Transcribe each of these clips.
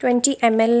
20 ml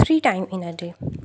3 times in a day،